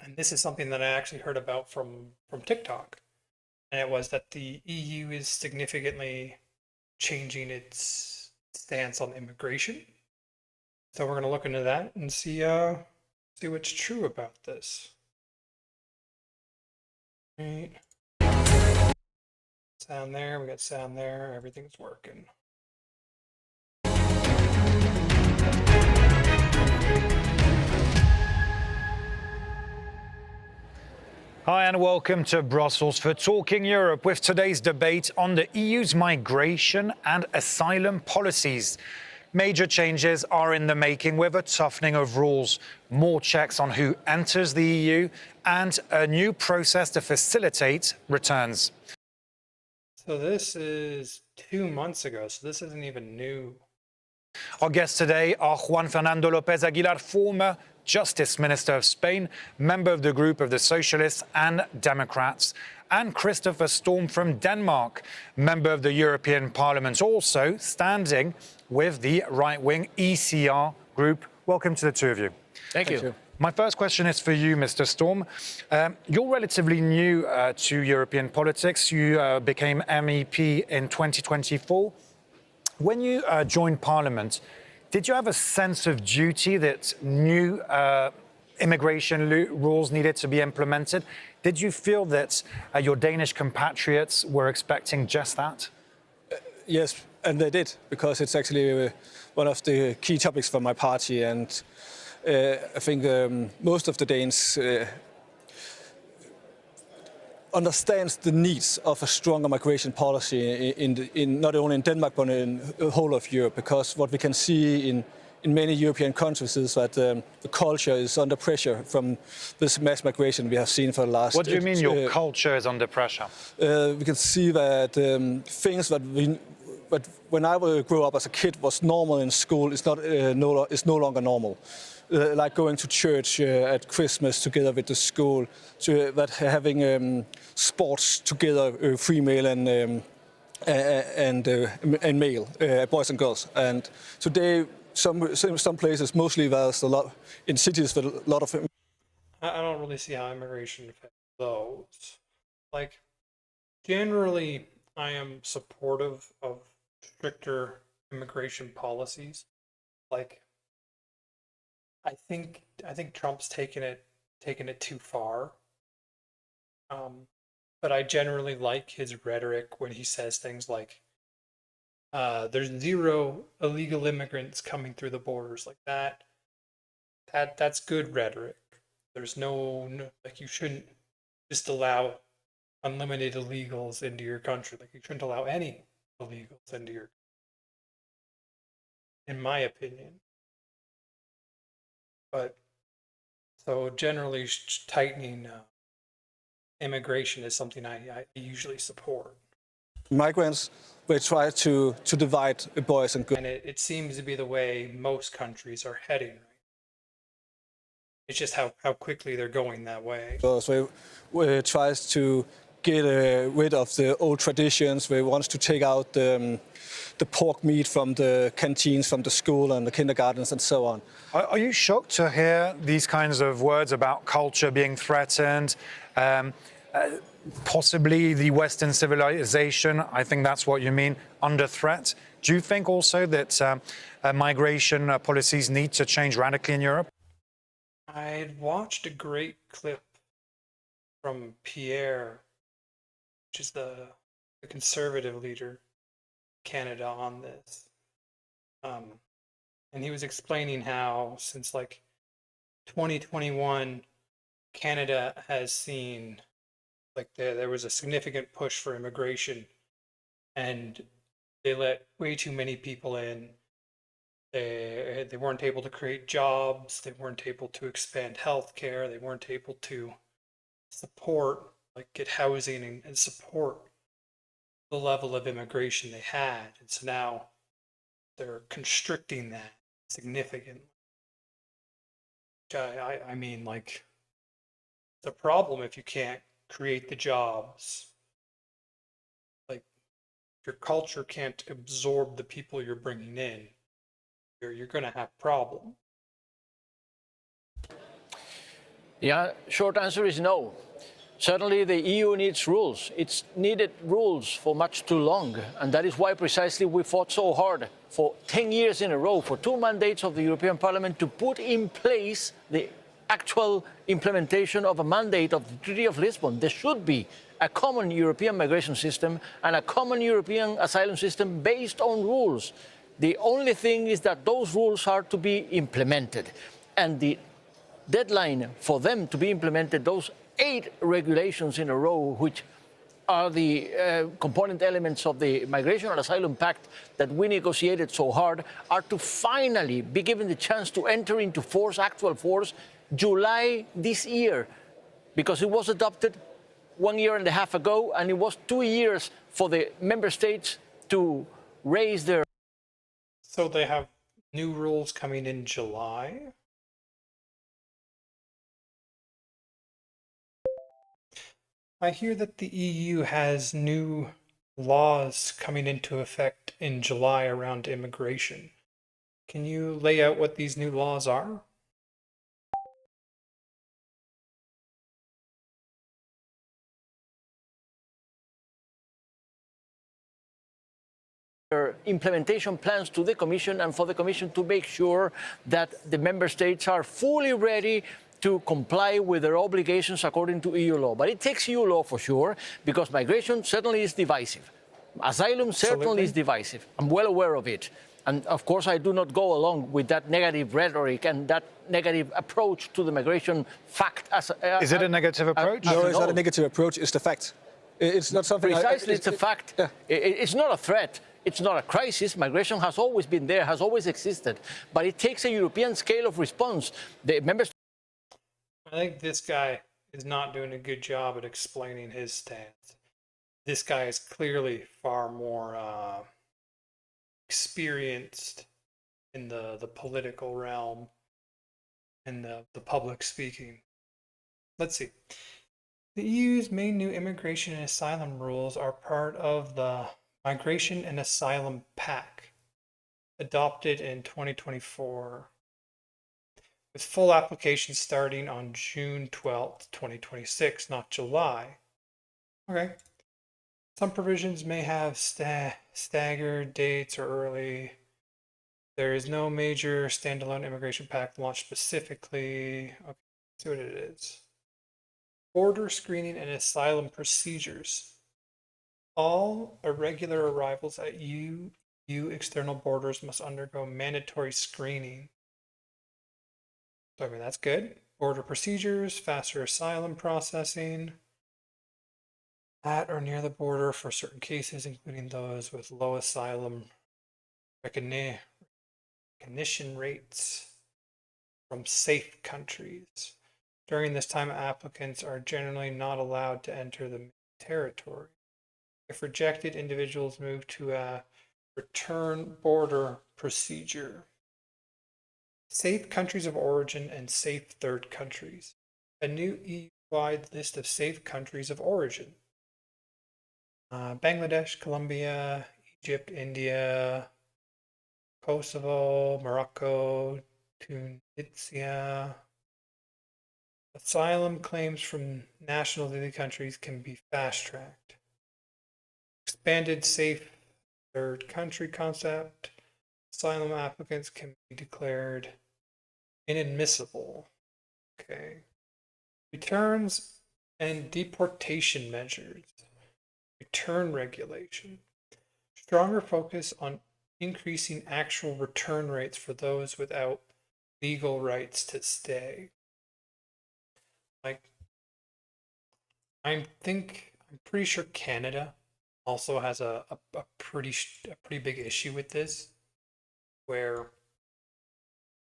and this is something that I actually heard about from TikTok, and it was that the EU is significantly changing its stance on immigration. So we're going to look into that and see what's true about this. Right. Sound there, we got sound there, everything's working. Hi and welcome to Brussels for Talking Europe with today's debate on the EU's migration and asylum policies. Major changes are in the making with a toughening of rules, more checks on who enters the EU and a new process to facilitate returns. So this is 2 months ago, so this isn't even new. Our guests today are Juan Fernando López Aguilar, former Justice Minister of Spain, member of the group of the Socialists and Democrats, and Christopher Storm from Denmark, member of the European Parliament, also standing with the right-wing ECR group. Welcome to the two of you. Thank you. My first question is for you, Mr. Storm. You're relatively new to European politics. You became MEP in 2024. When you joined Parliament, did you have a sense of duty that new immigration rules needed to be implemented? Did you feel that your Danish compatriots were expecting just that? Yes, and they did, because it's actually one of the key topics for my party, and I think most of the Danes understands the needs of a stronger migration policy in not only in Denmark but in the whole of Europe, because what we can see in many European countries is that the culture is under pressure from this mass migration we have seen for the last... What do you mean your culture is under pressure? We can see that things that when I grew up as a kid was normal in school is no longer normal. Like going to church at Christmas together with the school, that having sports together, female and male, boys and girls. And today, some places, mostly there's a lot in cities with a lot of. I don't really see how immigration affects those. Like, generally, I am supportive of stricter immigration policies. Like, I think Trump's taken it too far. But I generally like his rhetoric when he says things like, "There's zero illegal immigrants coming through the borders," like that. That's good rhetoric. There's no like, you shouldn't just allow unlimited illegals into your country. Like, you shouldn't allow any illegals into your, in my opinion. But so generally tightening immigration is something I usually support. Migrants, they try to divide boys and girls. And it seems to be the way most countries are heading, right? It's just how quickly they're going that way. So it tries to get rid of the old traditions. They wants to take out the pork meat from the canteens, from the school and the kindergartens and so on. Are you shocked to hear these kinds of words about culture being threatened? Possibly the Western civilization, I think that's what you mean, under threat. Do you think also that migration policies need to change radically in Europe? I'd watched a great clip from Pierre, which is the conservative leader in Canada, on this. And he was explaining how since like 2021, Canada has seen like there was a significant push for immigration, and they let way too many people in. They weren't able to create jobs. They weren't able to expand healthcare. They weren't able to support, like, get housing and support the level of immigration they had. And so now they're constricting that significantly. Which I mean, like, it's a problem if you can't create the jobs. Like, if your culture can't absorb the people you're bringing in, you're going to have problems. Yeah, short answer is no. Certainly the EU needs rules. It's needed rules for much too long. And that is why precisely we fought so hard for 10 years in a row, for 2 mandates of the European Parliament, to put in place the actual implementation of a mandate of the Treaty of Lisbon. There should be a common European migration system and a common European asylum system based on rules. The only thing is that those rules are to be implemented. And the deadline for them to be implemented, those 8 regulations in a row, which are the component elements of the Migration and Asylum Pact that we negotiated so hard, are to finally be given the chance to enter into force, actual force, July this year, because it was adopted 1.5 years ago, and it was 2 years for the member states to raise their... So they have new rules coming in July? I hear that the EU has new laws coming into effect in July around immigration. Can you lay out what these new laws are? implementation plans to the Commission, and for the Commission to make sure that the member states are fully ready to comply with their obligations according to EU law. But it takes EU law for sure, because migration certainly is divisive. Asylum certainly is divisive. I'm well aware of it. And of course, I do not go along with that negative rhetoric and that negative approach to the migration fact. Is it a negative approach? No, it's not a negative approach, it's the fact. It's not something... Precisely, it's a fact. Yeah. It's not a threat. It's not a crisis. Migration has always been there, has always existed. But it takes a European scale of response. The members... I think this guy is not doing a good job at explaining his stance. This guy is clearly far more experienced in the political realm and the public speaking. Let's see. The EU's main new immigration and asylum rules are part of the Migration and Asylum Pact, adopted in 2024, with full application starting on June 12th, 2026, not July. Okay. Some provisions may have staggered dates or early. There is no major standalone immigration pact launched specifically. Okay, let's see what it is. Border screening and asylum procedures. All irregular arrivals at EU external borders must undergo mandatory screening. So, I mean, that's good. Border procedures, faster asylum processing at or near the border for certain cases, including those with low asylum recognition rates from safe countries. During this time, applicants are generally not allowed to enter the territory. If rejected, individuals move to a return border procedure. Safe countries of origin and safe third countries. A new EU-wide list of safe countries of origin. Bangladesh, Colombia, Egypt, India, Kosovo, Morocco, Tunisia. Asylum claims from nationals of the countries can be fast-tracked. Expanded safe third country concept. Asylum applicants can be declared inadmissible. Okay. Returns and deportation measures. Return regulation. Stronger focus on increasing actual return rates for those without legal rights to stay. Like, I'm pretty sure Canada also has a pretty big issue with this, where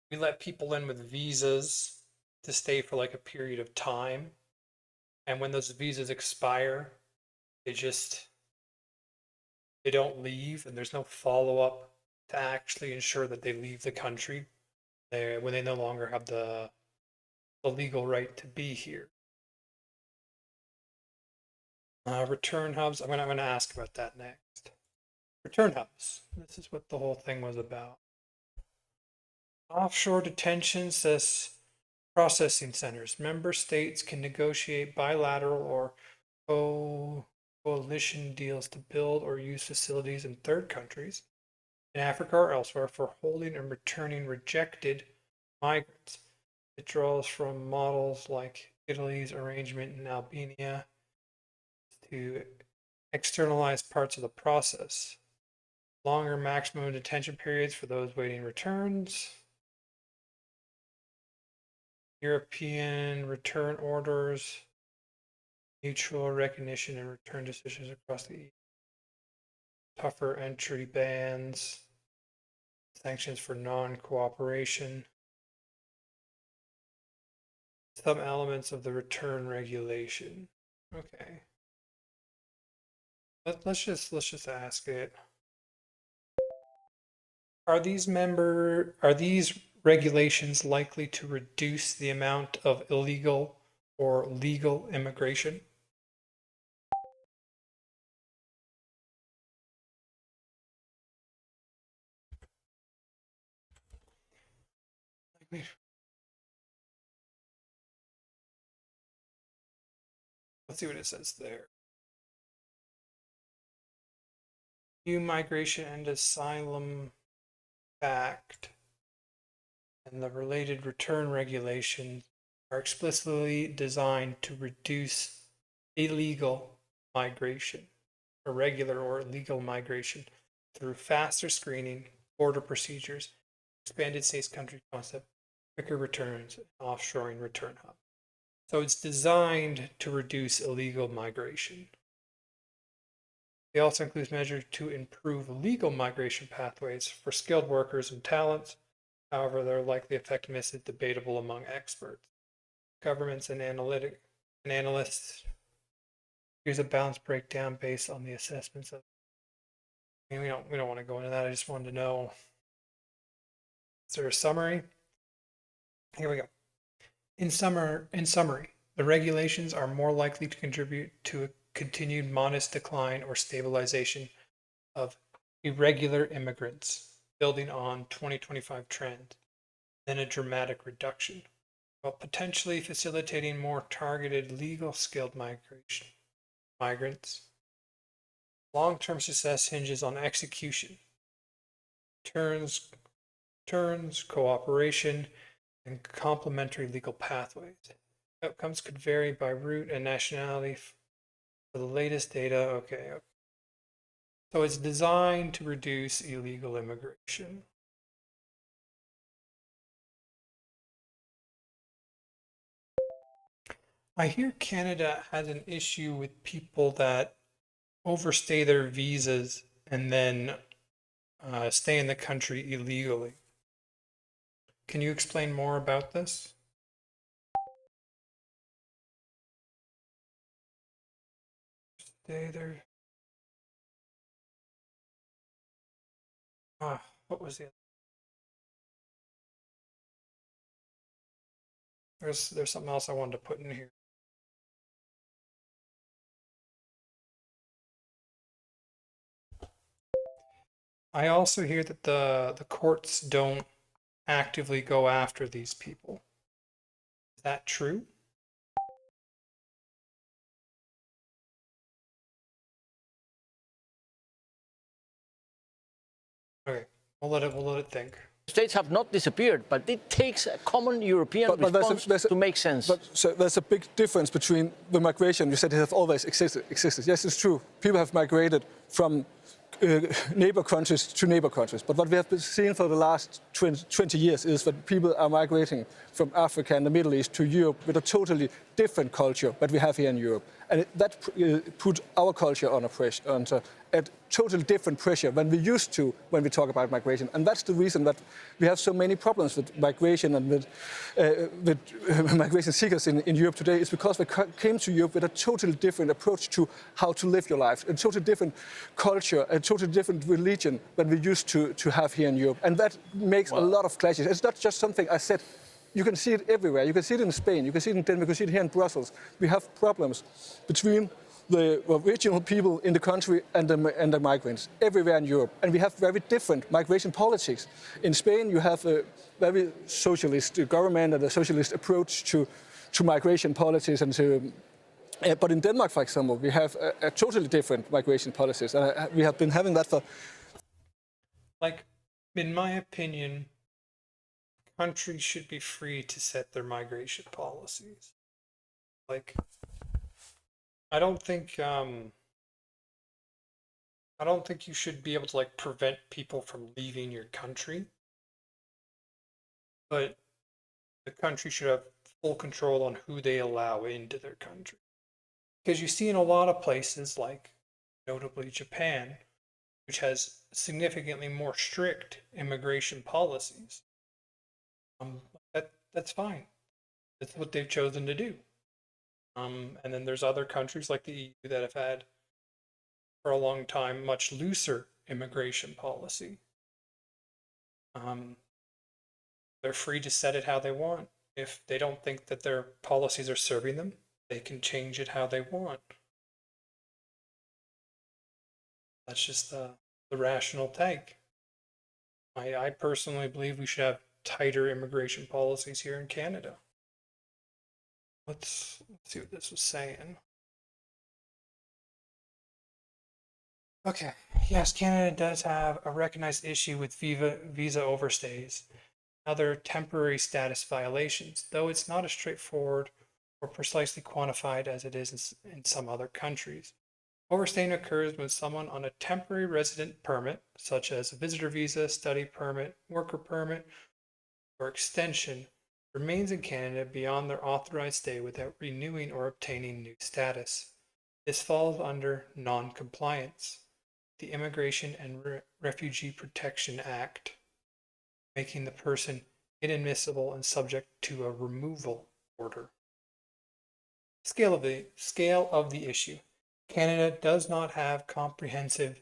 we let people in with visas to stay for like a period of time, and when those visas expire, they don't leave, and there's no follow-up to actually ensure that they leave the country when they no longer have the legal right to be here. Return hubs. I'm gonna ask about that next. Return hubs. This is what the whole thing was about. Offshore detention says processing centers. Member states can negotiate bilateral or coalition deals to build or use facilities in third countries, in Africa or elsewhere, for holding and returning rejected migrants. It draws from models like Italy's arrangement in Albania to externalize parts of the process. Longer maximum detention periods for those waiting returns. European return orders. Mutual recognition and return decisions across the EU. Tougher entry bans. Sanctions for non-cooperation. Some elements of the return regulation. Okay. Let's just ask it. Are these regulations likely to reduce the amount of illegal or legal immigration? Let's see what it says there. EU Migration and Asylum Act and the related return regulations are explicitly designed to reduce illegal migration, irregular or illegal migration, through faster screening, border procedures, expanded safe country concept, quicker returns, and offshoring return hub. So it's designed to reduce illegal migration. It also includes measures to improve legal migration pathways for skilled workers and talents. However, their likely effectiveness is debatable among experts. Governments and analysts use a balanced breakdown based on the assessments of. I mean, we don't want to go into that. I just wanted to know. Is there a summary? Here we go. In summary, the regulations are more likely to contribute to a continued modest decline or stabilization of irregular immigrants, building on 2025 trend, than a dramatic reduction, while potentially facilitating more targeted legal skilled migrants. Long-term success hinges on execution, returns, cooperation, and complementary legal pathways. Outcomes could vary by route and nationality. For the latest data, okay. So it's designed to reduce illegal immigration. I hear Canada has an issue with people that overstay their visas and then stay in the country illegally. Can you explain more about this? Stay there. What was the? There's something else I wanted to put in here. I also hear that the courts don't actively go after these people. Is that true? Okay, we'll let it think. States have not disappeared, but it takes a common European response to make sense. But so there's a big difference between the migration. You said it has always existed. Yes, it's true. People have migrated from neighbor countries to neighbor countries. But what we have been seeing for the last 20 years is that people are migrating from Africa and the Middle East to Europe with a totally different culture that we have here in Europe. And that put our culture under a totally different pressure than we used to when we talk about migration. And that's the reason that we have so many problems with migration and with migration seekers in Europe today. It's because they came to Europe with a totally different approach to how to live your life, a totally different culture, a totally different religion than we used to have here in Europe. And that makes a lot of clashes. It's not just something I said. You can see it everywhere. You can see it in Spain. You can see it in Denmark. You can see it here in Brussels. We have problems between the original people in the country and the migrants everywhere in Europe. And we have very different migration politics. In Spain, you have a very socialist government and a socialist approach to migration politics and to. But in Denmark, for example, we have a totally different migration policies, and we have been having that for. Like, in my opinion, countries should be free to set their migration policies. Like, I don't think you should be able to like prevent people from leaving your country, but the country should have full control on who they allow into their country. Because you see in a lot of places, like notably Japan, which has significantly more strict immigration policies. That's fine. That's what they've chosen to do. And then there's other countries like the EU that have had for a long time much looser immigration policy. They're free to set it how they want. If they don't think that their policies are serving them, they can change it how they want. That's just the rational take. I personally believe we should have tighter immigration policies here in Canada. Let's see what this was saying. Okay, yes, Canada does have a recognized issue with visa overstays, other temporary status violations, though it's not as straightforward or precisely quantified as it is in some other countries. Overstaying occurs when someone on a temporary resident permit, such as a visitor visa, study permit, worker permit, or extension, remains in Canada beyond their authorized stay without renewing or obtaining new status. This falls under non-compliance, the Immigration and Refugee Protection Act, making the person inadmissible and subject to a removal order. Scale of the issue. Canada does not have comprehensive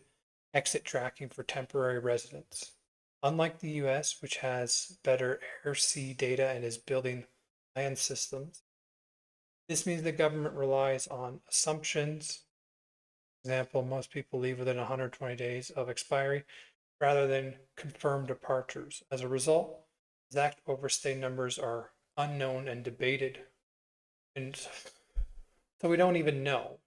exit tracking for temporary residents. Unlike the US, which has better air-sea data and is building land systems, this means the government relies on assumptions. For example, most people leave within 120 days of expiry rather than confirmed departures. As a result, exact overstay numbers are unknown and debated. And so we don't even know.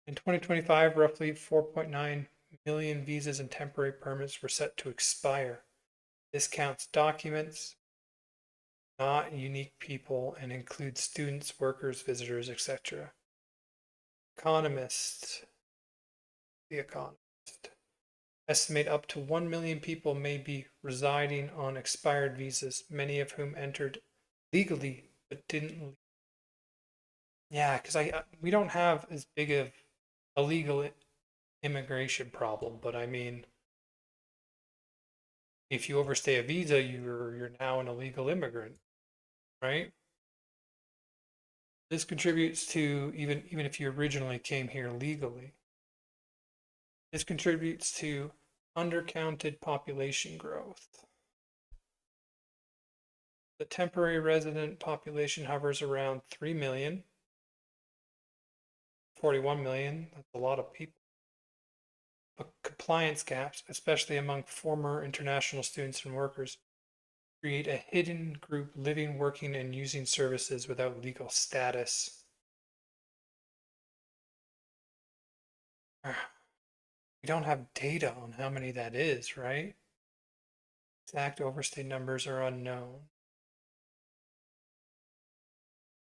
In 2025, roughly 4.9 million visas and temporary permits were set to expire. This counts documents, not unique people, and includes students, workers, visitors, etc. The Economist, estimate up to 1 million people may be residing on expired visas, many of whom entered legally but didn't leave. Yeah, because we don't have as big of a legal immigration problem, but I mean, if you overstay a visa, you're now an illegal immigrant, right? This contributes to even if you originally came here legally. This contributes to undercounted population growth. The temporary resident population hovers around 3 million. 41 million, that's a lot of people. But compliance gaps, especially among former international students and workers, create a hidden group living, working, and using services without legal status. We don't have data on how many that is, right? Exact overstay numbers are unknown.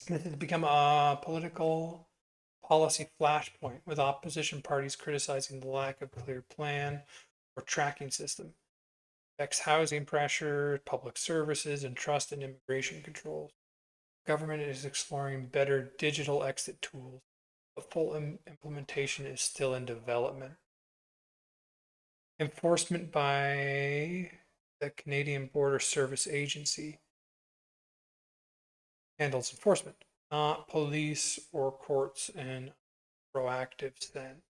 This has become a political policy flashpoint, with opposition parties criticizing the lack of clear plan or tracking system. It affects housing pressure, public services, and trust in immigration controls. Government is exploring better digital exit tools, but full implementation is still in development. Enforcement by the Canadian Border Service Agency handles enforcement, not police or courts in proactive sense.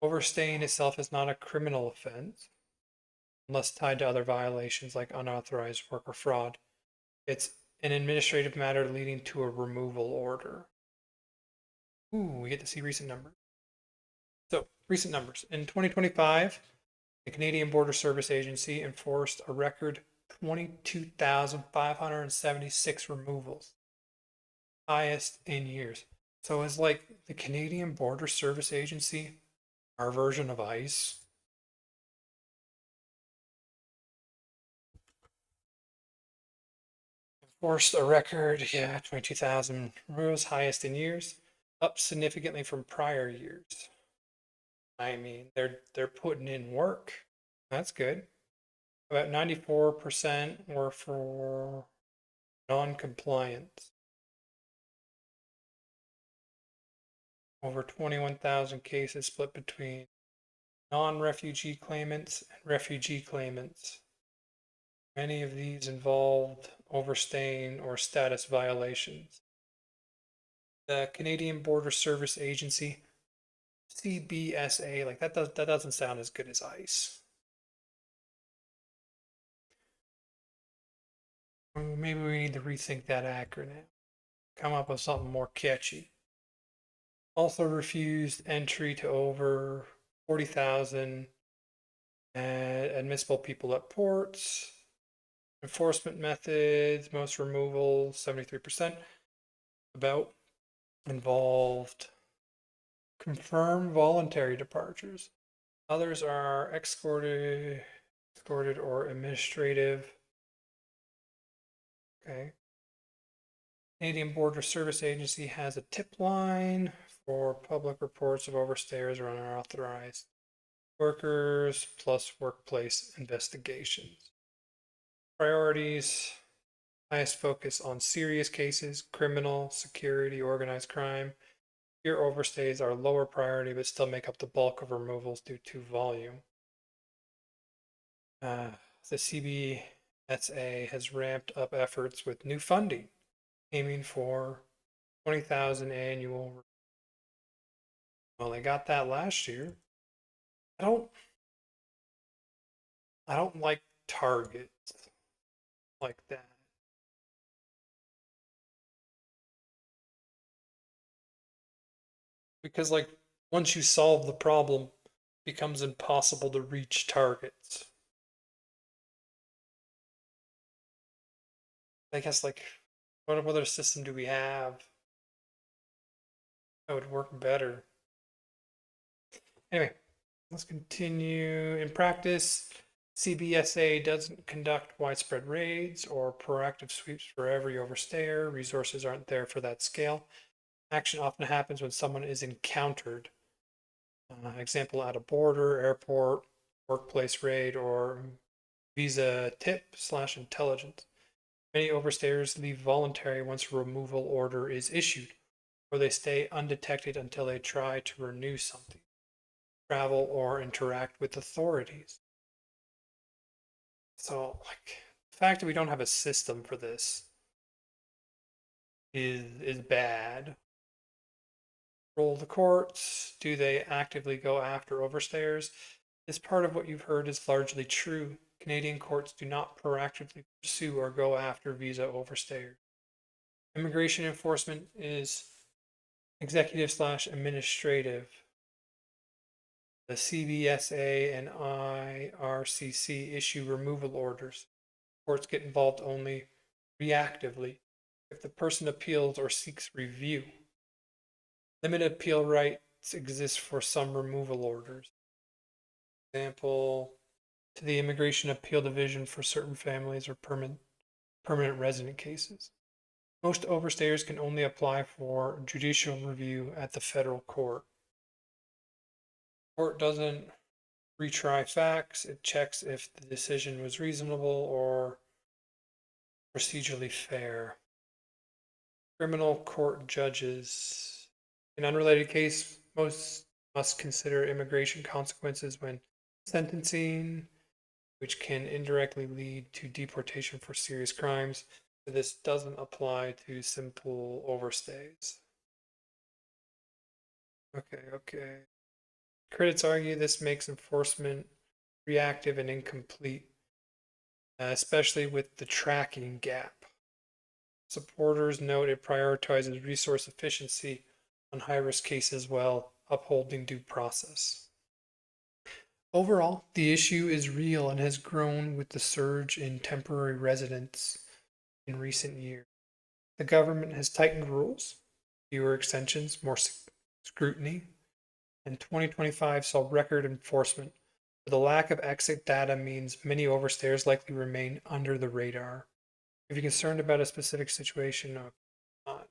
Overstaying itself is not a criminal offense unless tied to other violations like unauthorized work or fraud. It's an administrative matter leading to a removal order. Ooh, we get to see recent numbers. So, recent numbers. In 2025, the Canadian Border Service Agency enforced a record 22,576 removals, highest in years. So, is like the Canadian Border Service Agency our version of ICE? Enforced a record, 22,000 removals, highest in years, up significantly from prior years. I mean, they're putting in work. That's good. About 94% were for non-compliance. Over 21,000 cases split between non-refugee claimants and refugee claimants. Many of these involved overstaying or status violations. The Canadian Border Service Agency, CBSA, like that doesn't sound as good as ICE. Maybe we need to rethink that acronym. Come up with something more catchy. Also refused entry to over 40,000 admissible people at ports. Enforcement methods, most removals, 73%. About involved confirmed voluntary departures. Others are escorted or administrative. Okay. Canadian Border Service Agency has a tip line for public reports of overstayers or unauthorized workers, plus workplace investigations. Priorities: highest focus on serious cases, criminal, security, organized crime. Here, overstays are lower priority but still make up the bulk of removals due to volume. The CBSA has ramped up efforts with new funding, aiming for 20,000 annual. Well, they got that last year. I don't like targets like that. Because like once you solve the problem, it becomes impossible to reach targets. I guess like what other system do we have that would work better? Anyway, let's continue. In practice, CBSA doesn't conduct widespread raids or proactive sweeps for every overstayer. Resources aren't there for that scale. Action often happens when someone is encountered. Example, at a border, airport, workplace raid, or visa tip/intelligence. Many overstayers leave voluntary once a removal order is issued, or they stay undetected until they try to renew something, travel, or interact with authorities. So, like, the fact that we don't have a system for this is bad. Role of the courts: do they actively go after overstayers? This part of what you've heard is largely true. Canadian courts do not proactively pursue or go after visa overstayers. Immigration enforcement is executive/administrative. The CBSA and IRCC issue removal orders. Courts get involved only reactively if the person appeals or seeks review. Limited appeal rights exist for some removal orders. Example, to the Immigration Appeal Division for certain families or permanent resident cases. Most overstayers can only apply for judicial review at the federal court. Court doesn't retry facts, it checks if the decision was reasonable or procedurally fair. Criminal court judges. In unrelated case, most must consider immigration consequences when sentencing, which can indirectly lead to deportation for serious crimes. This doesn't apply to simple overstays. Okay. Critics argue this makes enforcement reactive and incomplete, especially with the tracking gap. Supporters note it prioritizes resource efficiency on high-risk cases while upholding due process. Overall, the issue is real and has grown with the surge in temporary residents in recent years. The government has tightened rules, fewer extensions, more scrutiny, and 2025 saw record enforcement. But the lack of exit data means many overstayers likely remain under the radar. If you're concerned about a specific situation, no, not.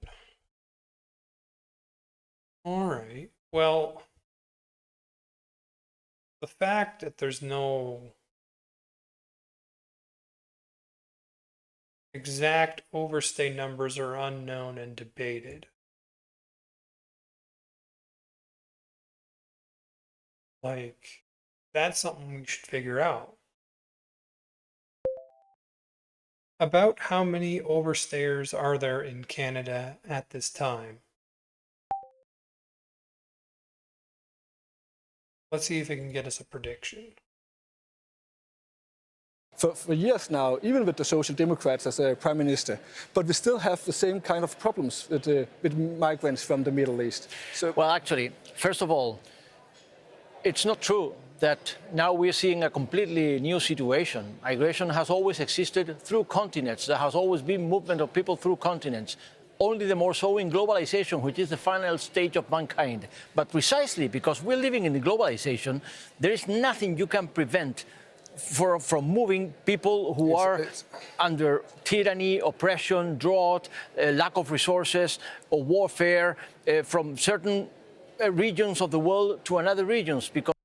All right. Well, the fact that there's no exact overstay numbers are unknown and debated. Like, that's something we should figure out. About how many overstayers are there in Canada at this time? Let's see if it can get us a prediction. For years now, even with the Social Democrats as a prime minister, but we still have the same kind of problems with migrants from the Middle East. So, Well, actually, first of all, it's not true that now we're seeing a completely new situation. Migration has always existed through continents. There has always been movement of people through continents. Only the more so in globalization, which is the final stage of mankind. But precisely because we're living in the globalization, there is nothing you can prevent from moving people who are under tyranny, oppression, drought, lack of resources, or warfare from certain regions of the world to another regions. Because,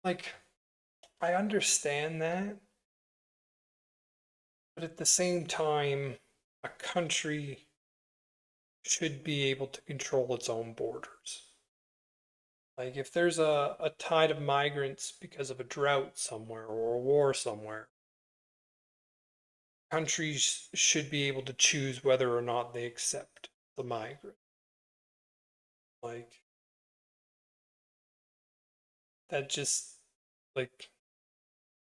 Like, I understand that, but at the same time, a country should be able to control its own borders. Like, if there's a tide of migrants because of a drought somewhere or a war somewhere, countries should be able to choose whether or not they accept the migrant. Like, that just, like,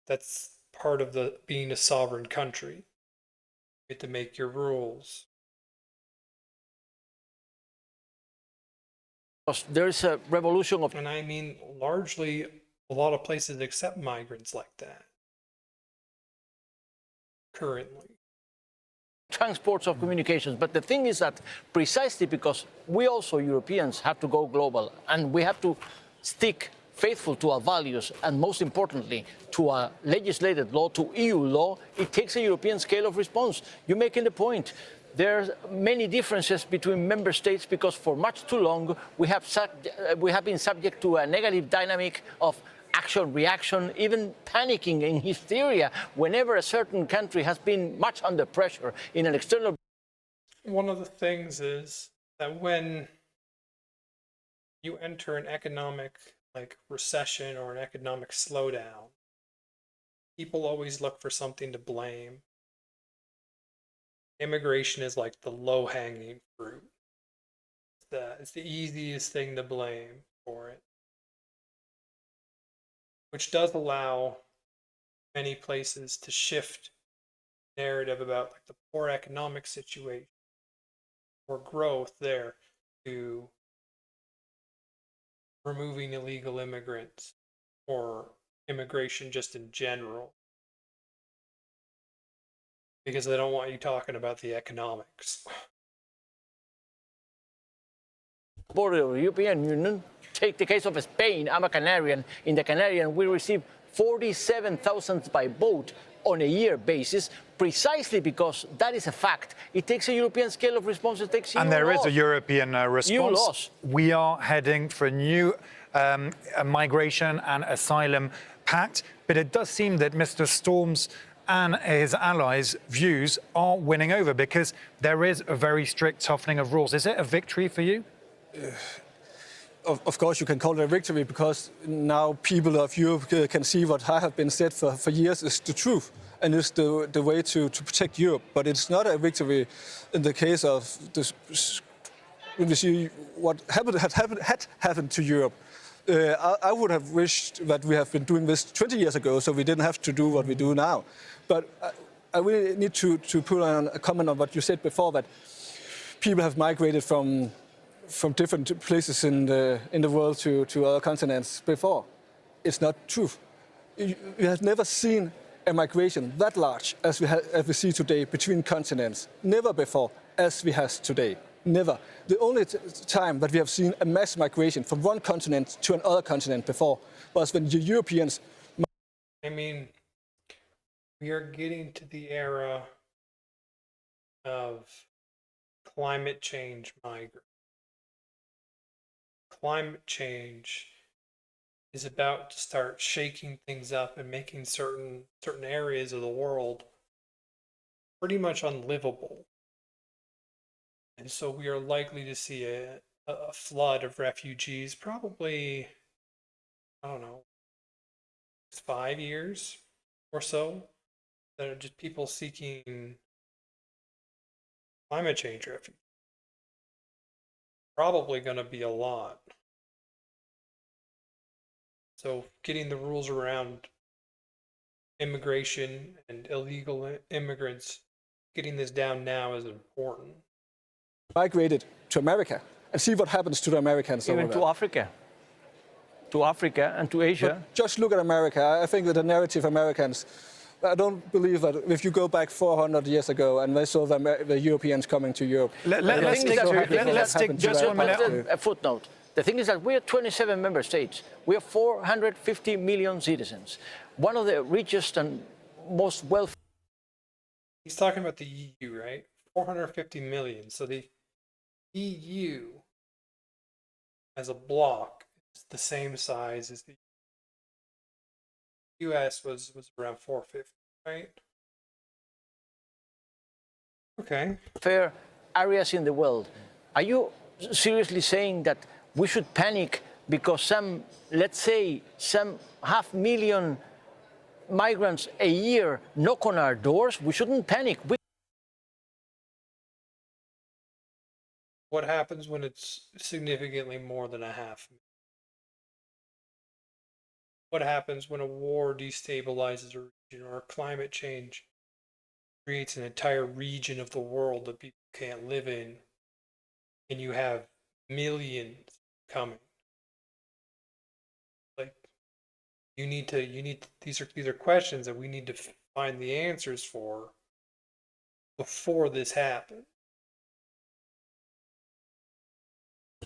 that's part of the being a sovereign country. You get to make your rules. there is a revolution of And I mean, largely, a lot of places accept migrants like that currently. transports of communications. But the thing is that precisely because we also Europeans have to go global and we have to stick faithful to our values and most importantly to our legislated law, to EU law, it takes a European scale of response. You're making the point. There's many differences between member states because for much too long we have been subject to a negative dynamic of action, reaction, even panicking and hysteria whenever a certain country has been much under pressure in an external. One of the things is that when you enter an economic recession or an economic slowdown, people always look for something to blame. Immigration is like the low-hanging fruit. It's the easiest thing to blame for it, which does allow many places to shift narrative about like the poor economic situation or growth there to removing illegal immigrants or immigration just in general, because they don't want you talking about the economics. Border of the European Union. Take the case of Spain. I'm a Canarian. In the Canarian, we receive 47,000 by boat on a year basis, precisely because that is a fact. It takes a European scale of response. It takes And there is a European response. laws. We are heading for a new migration and asylum pact, but it does seem that Mr. Storm's and his allies' views are winning over because there is a very strict toughening of rules. Is it a victory for you? Of course, you can call it a victory because now people of Europe can see what I have been said for years is the truth and is the way to protect Europe. But it's not a victory in the case of this, when we see what had happened to Europe. I would have wished that we have been doing this 20 years ago, so we didn't have to do what we do now. But I really need to put on a comment on what you said before, that people have migrated from from different places in the world to other continents before. It's not true. We have never seen a migration that large as we see today between continents. Never before as we have today. Never. The only time that we have seen a mass migration from one continent to another continent before was when the Europeans. I mean, we are getting to the era of climate change migrants. Climate change is about to start shaking things up and making certain areas of the world pretty much unlivable. And so we are likely to see a flood of refugees, probably, I don't know, 5 years or so, that are just people seeking climate change refuge. Probably going to be a lot. So getting the rules around immigration and illegal immigrants, getting this down now is important. Migrated to America and see what happens to the Americans over Even there. to Africa and to Asia. But just look at America. I think that the narrative Americans, I don't believe that if you go back 400 years ago and they saw the Europeans coming to Europe. Let's stick just 1 minute. A footnote. The thing is that we are 27 member states. We are 450 million citizens. One of the richest and most wealthy. He's talking about the EU, right? 450 million. So the EU as a bloc is the same size as the US was around 450, right? Okay. fair areas in the world. Are you seriously saying that we should panic because some, let's say, some 500,000 migrants a year knock on our doors? We shouldn't panic. What happens when it's significantly more than a half? What happens when a war destabilizes a region or climate change creates an entire region of the world that people can't live in, and you have millions coming? Like, you need these are questions that we need to find the answers for before this happens.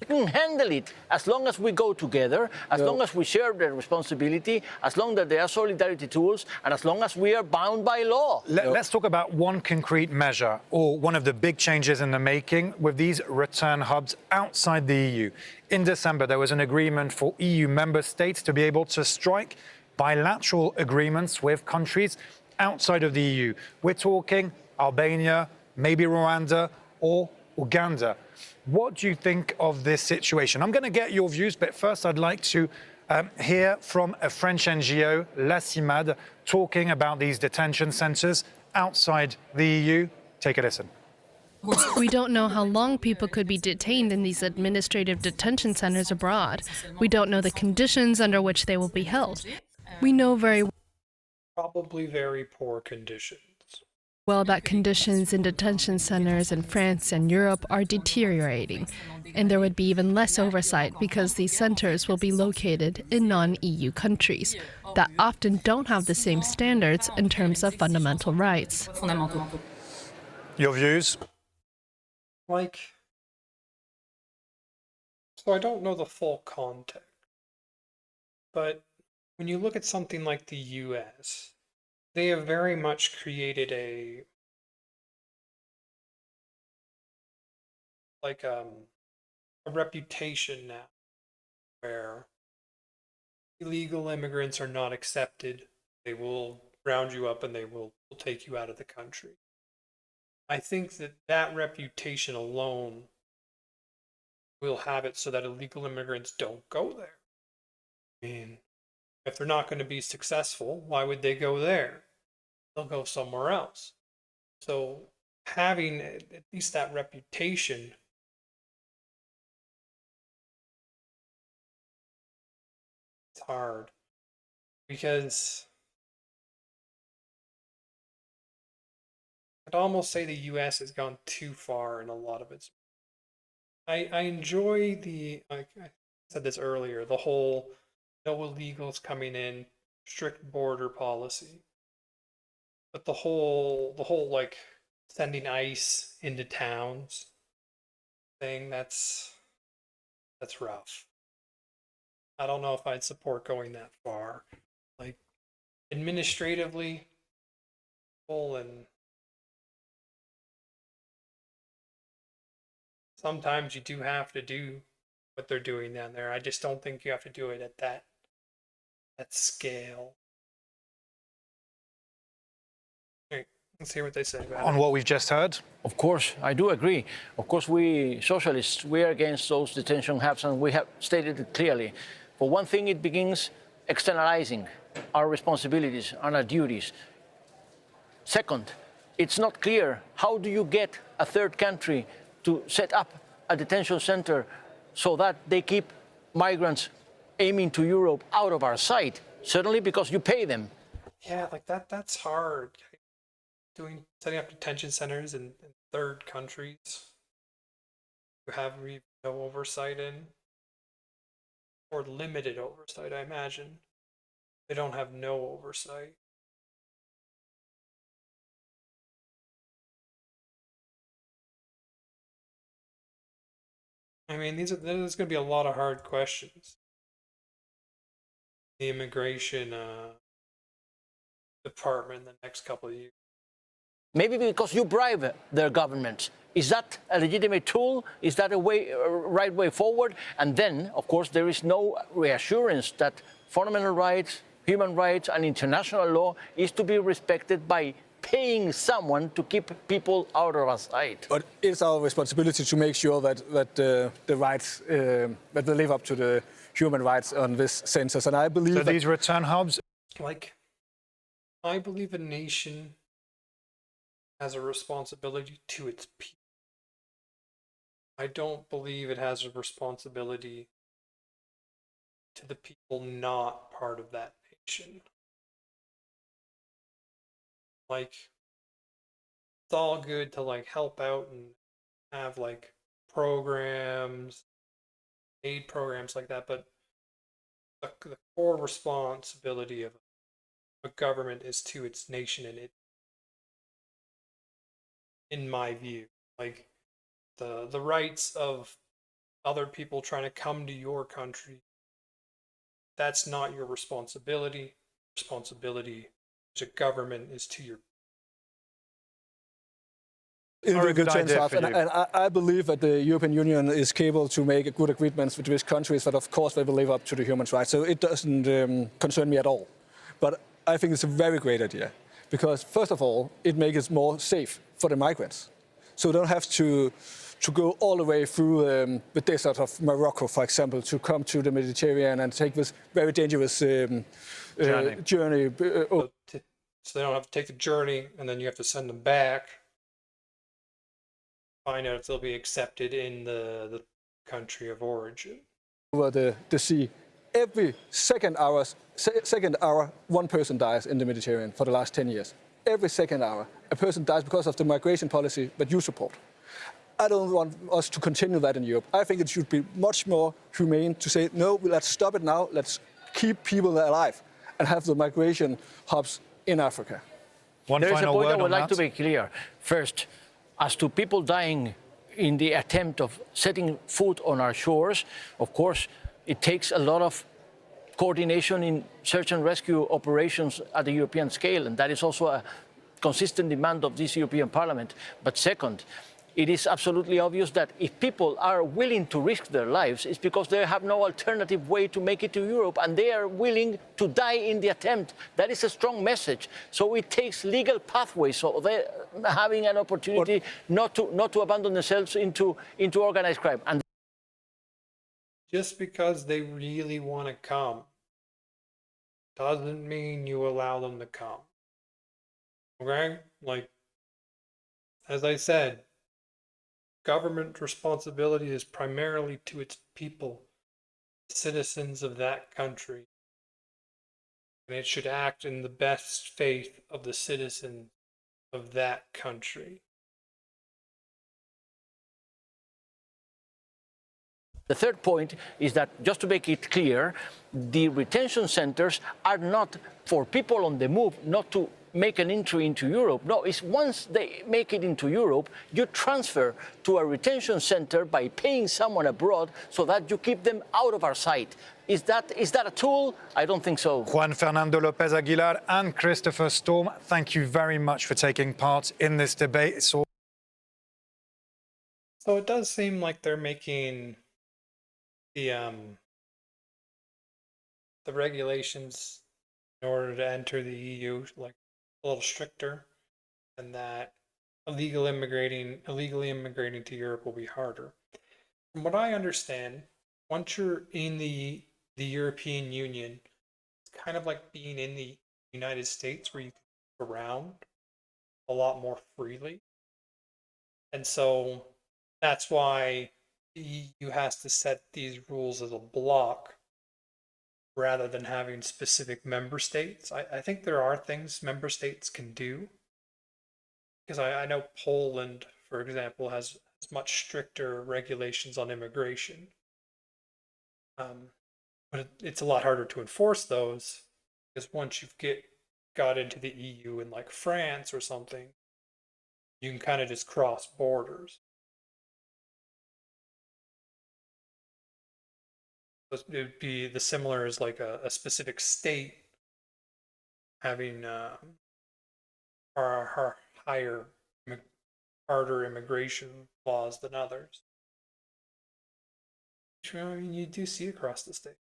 We can handle it as long as we go together, as long as we share the responsibility, as long as there are solidarity tools, and as long as we are bound by law. Let's talk about one concrete measure, or one of the big changes in the making with these return hubs outside the EU. In December, there was an agreement for EU member states to be able to strike bilateral agreements with countries outside of the EU. We're talking Albania, maybe Rwanda, or Uganda. What do you think of this situation? I'm going to get your views, but first I'd like to hear from a French NGO, La CIMAD, talking about these detention centres outside the EU. Take a listen. We don't know how long people could be detained in these administrative detention centres abroad. We don't know the conditions under which they will be held. We know very Probably very poor conditions. well that conditions in detention centres in France and Europe are deteriorating, and there would be even less oversight because these centres will be located in non-EU countries that often don't have the same standards in terms of fundamental rights. Your views? Like, so I don't know the full context, but when you look at something like the US, they have very much created a reputation now where illegal immigrants are not accepted. They will round you up and they will take you out of the country. I think that reputation alone will have it so that illegal immigrants don't go there. I mean, if they're not going to be successful, why would they go there? They'll go somewhere else. So having at least that reputation is hard, because I'd almost say the US has gone too far in a lot of its I enjoy like I said this earlier, the whole no illegals coming in, strict border policy. But the whole like sending ICE into towns thing, that's rough. I don't know if I'd support going that far. Like administratively, full and sometimes you do have to do what they're doing down there. I just don't think you have to do it at that scale. Right, let's hear what they say about On it. what we've just heard? Of course, I do agree. Of course, we socialists, we are against those detention camps, and we have stated it clearly. For one thing, it begins externalizing our responsibilities and our duties. Second, it's not clear how do you get a third country to set up a detention center so that they keep migrants aiming to Europe out of our sight. Certainly because you pay them. Yeah, like that's hard. Setting up detention centers in third countries you have no oversight in, or limited oversight, I imagine. They don't have no oversight. I mean, there's going to be a lot of hard questions. The immigration department in the next couple of years. Maybe because you bribe their governments. Is that a legitimate tool? Is that a right way forward? And then, of course, there is no reassurance that fundamental rights, human rights, and international law is to be respected by paying someone to keep people out of our sight. But it's our responsibility to make sure that the rights that they live up to the human rights on this census. And I believe So that these return hubs, Like, I believe a nation has a responsibility to its people. I don't believe it has a responsibility to the people not part of that nation. Like, it's all good to like help out and have like programs, aid programs like that, but the core responsibility of a government is to its nation, and it, in my view, like the rights of other people trying to come to your country, that's not your responsibility. Responsibility as a government is to your. in Are a the good returns idea hubs. for And, you. and I believe that the European Union is capable to make good agreements with these countries that, of course, they will live up to the human rights. So it doesn't concern me at all. But I think it's a very great idea because, first of all, it makes it more safe for the migrants. So they don't have to go all the way through the desert of Morocco, for example, to come to the Mediterranean and take this very dangerous journey. So they don't have to take the journey, and then you have to send them back. Find out if they'll be accepted in the country of origin. Over the sea. Every second hour, one person dies in the Mediterranean for the last 10 years. Every second hour, a person dies because of the migration policy that you support. I don't want us to continue that in Europe. I think it should be much more humane to say, no, let's stop it now. Let's keep people alive and have the migration hubs in Africa. one There is a final point I word would on like to that. be clear. First, as to people dying in the attempt of setting foot on our shores, of course, it takes a lot of coordination in search and rescue operations at the European scale, and that is also a consistent demand of this European Parliament. But second, it is absolutely obvious that if people are willing to risk their lives, it's because they have no alternative way to make it to Europe, and they are willing to die in the attempt. That is a strong message. So it takes legal pathways, so they're having an opportunity not to abandon themselves into organized crime. And Just because they really want to come doesn't mean you allow them to come. Okay? Like, as I said, government responsibility is primarily to its people, citizens of that country. And it should act in the best faith of the citizens of that country. The third point is that, just to make it clear, the retention centers are not for people on the move, not to make an entry into Europe. No, it's once they make it into Europe, you transfer to a retention center by paying someone abroad so that you keep them out of our sight. Is that a tool? I don't think so. Juan Fernando Lopez Aguilar and Christopher Storm, thank you very much for taking part in this debate. So it does seem like they're making the regulations in order to enter the EU like a little stricter, and that illegally immigrating to Europe will be harder. From what I understand, once you're in the European Union, it's kind of like being in the United States, where you can move around a lot more freely. And so that's why the EU has to set these rules as a block rather than having specific member states. I think there are things member states can do, because I know Poland, for example, has much stricter regulations on immigration. But it's a lot harder to enforce those, because once you've got into the EU in like France or something, you can kind of just cross borders. It would be the similar as like a specific state having harder immigration laws than others. I mean, you do see across the state.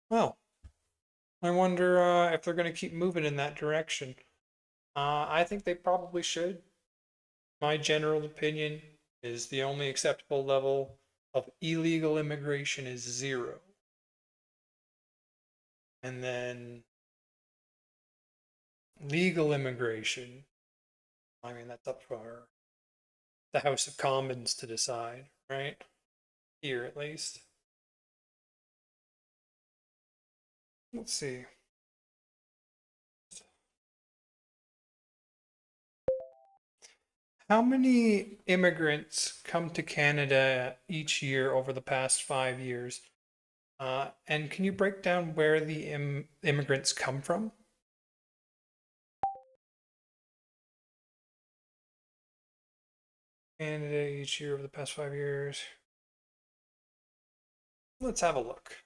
Well, I wonder if they're going to keep moving in that direction. I think they probably should. My general opinion is the only acceptable level of illegal immigration is 0. And then legal immigration, I mean, that's up for the House of Commons to decide, right? Here, at least. Let's see. How many immigrants come to Canada each year over the past 5 years? And can you break down where the immigrants come from? Canada each year over the past 5 years. Let's have a look.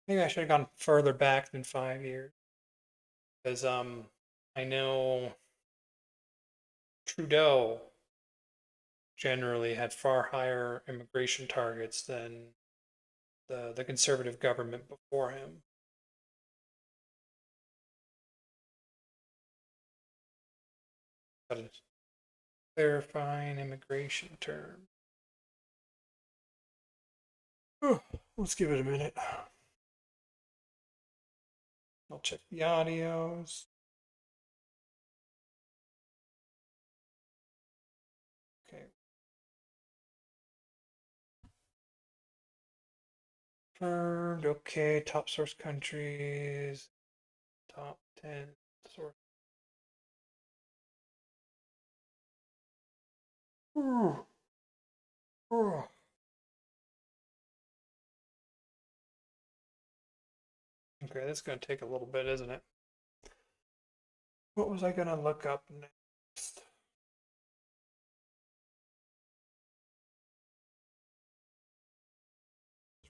Maybe I should have gone further back than 5 years, because I know Trudeau generally had far higher immigration targets than the conservative government before him. But clarifying immigration term. Let's give it a minute. I'll check the audios. Okay. Confirmed. Okay. Top source countries. Top 10 source. Ooh. Ooh. Okay, this is going to take a little bit, isn't it? What was I going to look up next?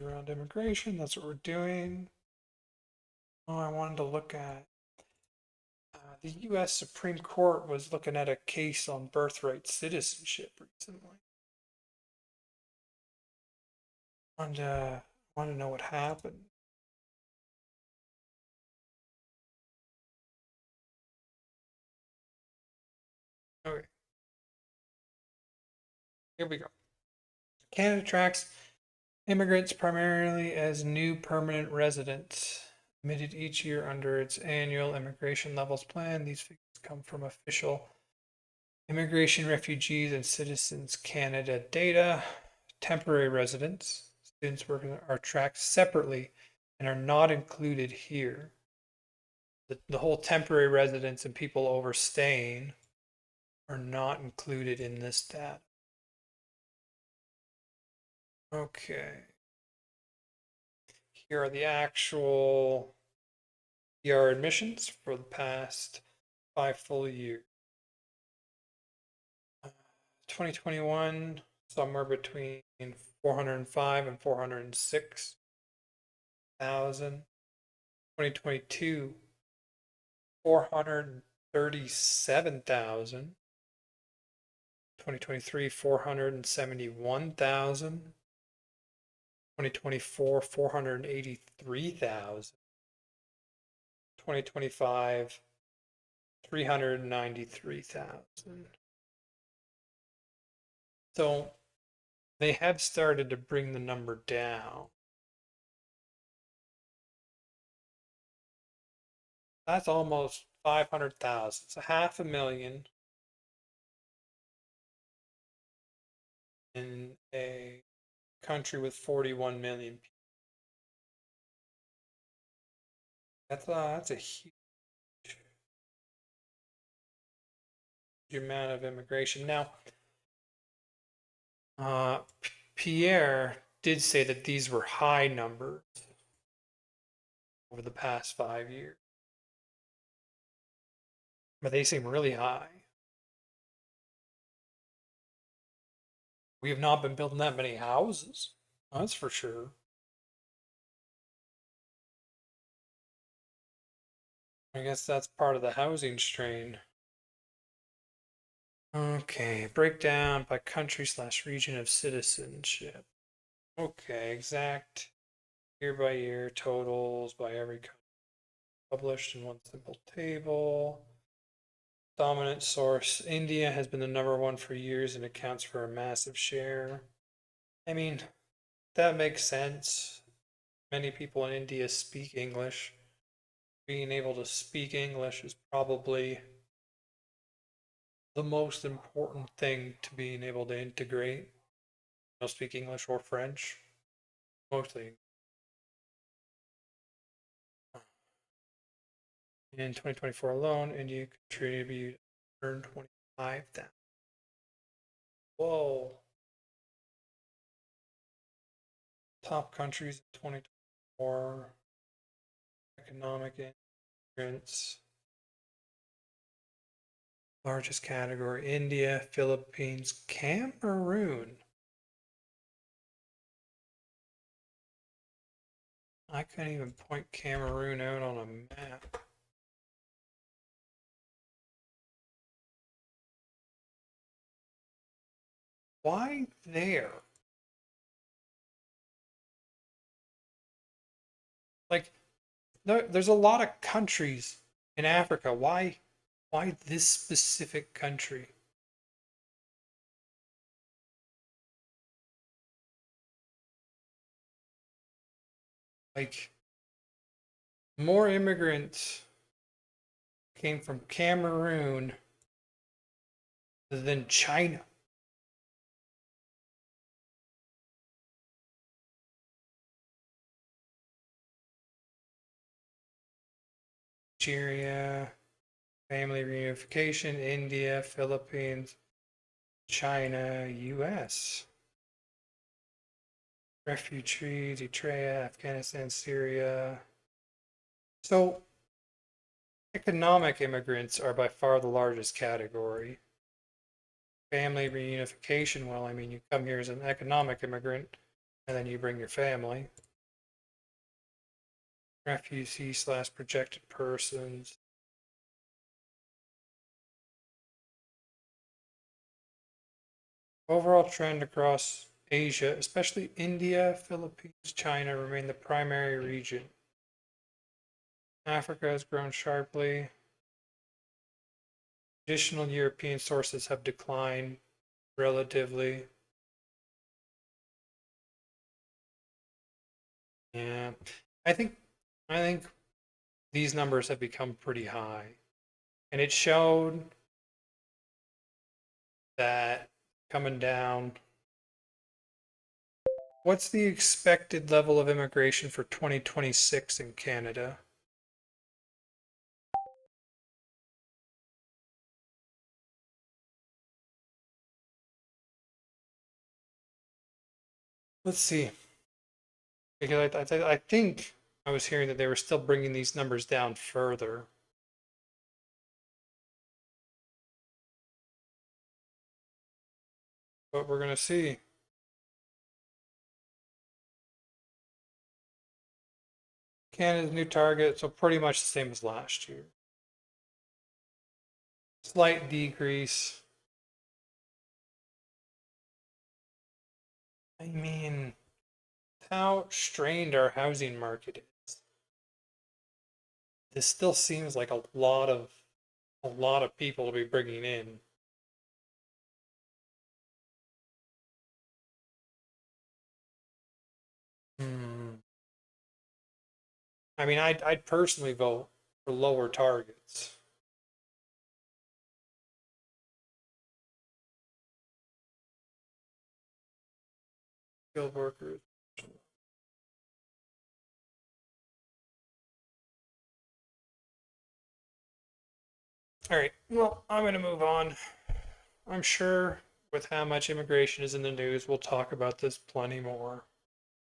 Around immigration, that's what we're doing. Oh, I wanted to look at the U.S. Supreme Court was looking at a case on birthright citizenship recently. And want to know what happened. Okay. Here we go. Canada tracks immigrants primarily as new permanent residents admitted each year under its annual immigration levels plan. These figures come from official Immigration, Refugees, and Citizens Canada data. Temporary residents, students working, are tracked separately and are not included here. The whole temporary residents and people overstaying are not included in this data. Okay. Here are the actual ER admissions for the past 5 full years. 2021, somewhere between 405 and 406,000. 2022, 437,000. 2023, 471,000. 2024, 483,000. 2025, 393,000. So they have started to bring the number down. That's almost 500,000. It's 500,000 in a country with 41 million people. That's a huge amount of immigration. Now, Pierre did say that these were high numbers over the past 5 years, but they seem really high. We have not been building that many houses, that's for sure. I guess that's part of the housing strain. Okay, breakdown by country / region of citizenship. Okay, exact year by year totals by every country published in one simple table. Dominant source, India has been the #1 for years and accounts for a massive share. I mean, that makes sense. Many people in India speak English. Being able to speak English is probably the most important thing to being able to integrate. They'll speak English or French, mostly. In 2024 alone, India contributed 125,000. Whoa. Top countries in 2024. Economic immigrants. Largest category, India, Philippines, Cameroon. I couldn't even point Cameroon out on a map. Why there? Like, there's a lot of countries in Africa. Why this specific country? Like, more immigrants came from Cameroon than China. Nigeria, family reunification, India, Philippines, China, US. Refugees, Eritrea, Afghanistan, Syria. So, economic immigrants are by far the largest category. Family reunification, well, I mean, you come here as an economic immigrant and then you bring your family. Refugee / projected persons. Overall trend across Asia, especially India, Philippines, China, remain the primary region. Africa has grown sharply. Additional European sources have declined relatively. Yeah, I think these numbers have become pretty high, and it showed that coming down. What's the expected level of immigration for 2026 in Canada? Let's see. Because I think I was hearing that they were still bringing these numbers down further. But we're going to see. Canada's new target, so pretty much the same as last year. Slight decrease. I mean, how strained our housing market is. This still seems like a lot of people to be bringing in. I mean, I'd personally vote for lower targets. Skilled workers. All right, well, I'm going to move on. I'm sure with how much immigration is in the news, we'll talk about this plenty more.